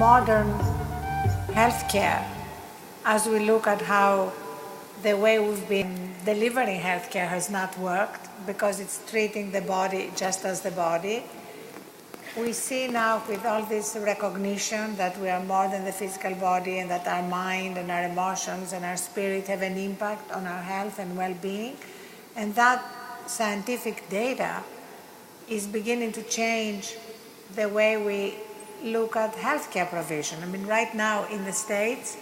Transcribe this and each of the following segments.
modern healthcare, as we look at how the way we've been delivering healthcare has not worked because it's treating the body just as the body. We see now with all this recognition that we are more than the physical body and that our mind and our emotions and our spirit have an impact on our health and well-being. And that scientific data is beginning to change the way we look at healthcare provision. I mean, right now in the States,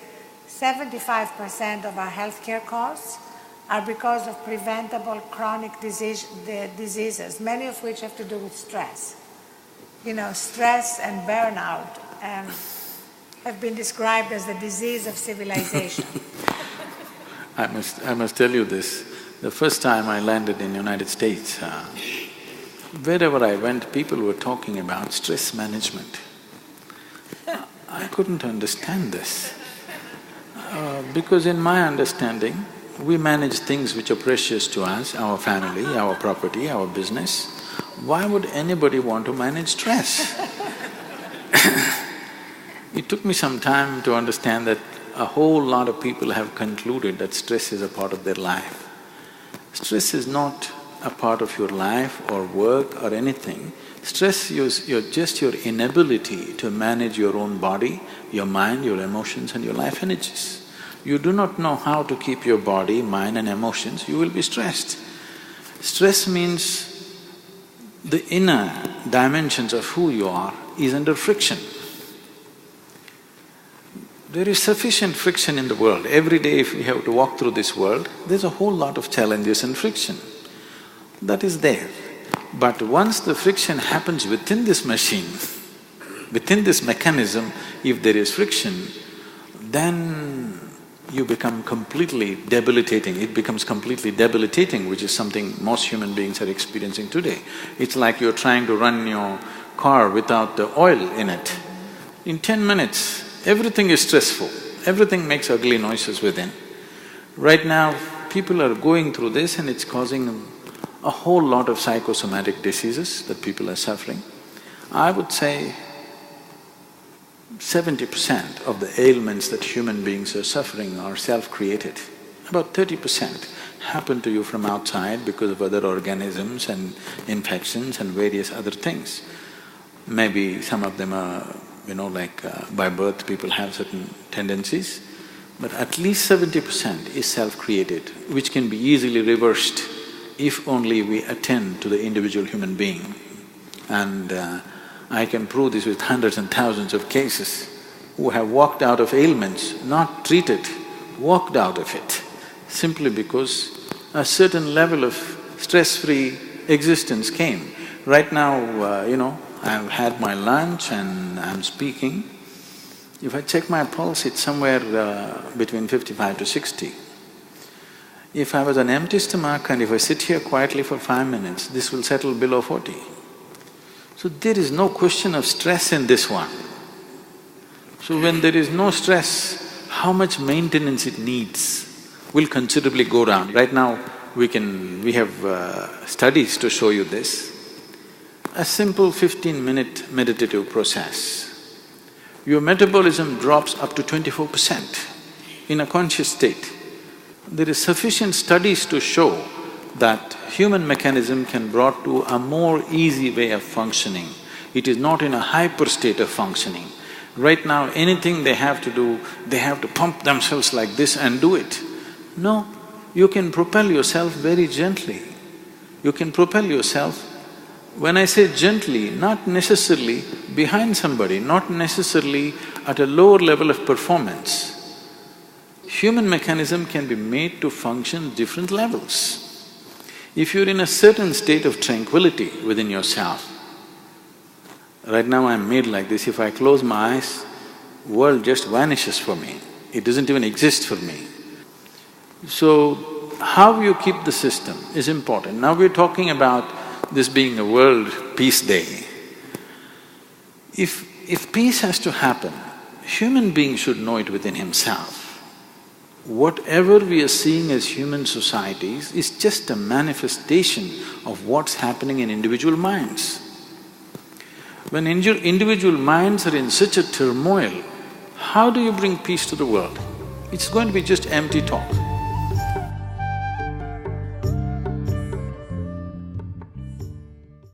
75% of our healthcare costs are because of preventable chronic diseases, many of which have to do with stress. You know, stress and burnout have been described as the disease of civilization. I must tell you this. The first time I landed in the United States, wherever I went, people were talking about stress management. I couldn't understand this. Because in my understanding, we manage things which are precious to us, our family, our property, our business. Why would anybody want to manage stress? It took me some time to understand that a whole lot of people have concluded that stress is a part of their life. Stress is not a part of your life or work or anything. Stress is just your inability to manage your own body, your mind, your emotions and your life energies. You do not know how to keep your body, mind and emotions, you will be stressed. Stress means the inner dimensions of who you are is under friction. There is sufficient friction in the world. Every day if we have to walk through this world, there's a whole lot of challenges and friction. That is there. But once the friction happens within this machine, within this mechanism, if there is friction, then you become completely debilitating. It becomes completely debilitating, which is something most human beings are experiencing today. It's like you're trying to run your car without the oil in it. In 10 minutes, everything is stressful, everything makes ugly noises within. Right now, people are going through this and it's causing a whole lot of psychosomatic diseases that people are suffering. I would say 70% of the ailments that human beings are suffering are self-created. About 30% happen to you from outside because of other organisms and infections and various other things. Maybe some of them are, by birth people have certain tendencies, but at least 70% is self-created, which can be easily reversed if only we attend to the individual human being. And I can prove this with hundreds and thousands of cases who have walked out of ailments, not treated, walked out of it, simply because a certain level of stress-free existence came. Right now, I've had my lunch and I'm speaking. If I check my pulse, it's somewhere between 55 to 60. If I was an empty stomach and if I sit here quietly for 5 minutes, this will settle below 40. So there is no question of stress in this one. So when there is no stress, how much maintenance it needs will considerably go down. Right now, we have studies to show you this. A simple 15-minute meditative process, your metabolism drops up to 24% in a conscious state. There is sufficient studies to show that human mechanism can brought to a more easy way of functioning. It is not in a hyper state of functioning. Right now, anything they have to do, they have to pump themselves like this and do it. No, you can propel yourself very gently. You can propel yourself, when I say gently, not necessarily behind somebody, not necessarily at a lower level of performance. Human mechanism can be made to function different levels. If you're in a certain state of tranquility within yourself, right now I'm made like this, if I close my eyes, world just vanishes for me, it doesn't even exist for me. So, how you keep the system is important. Now we're talking about this being a World Peace Day. If peace has to happen, human being should know it within himself. Whatever we are seeing as human societies is just a manifestation of what's happening in individual minds. When individual minds are in such a turmoil, how do you bring peace to the world? It's going to be just empty talk.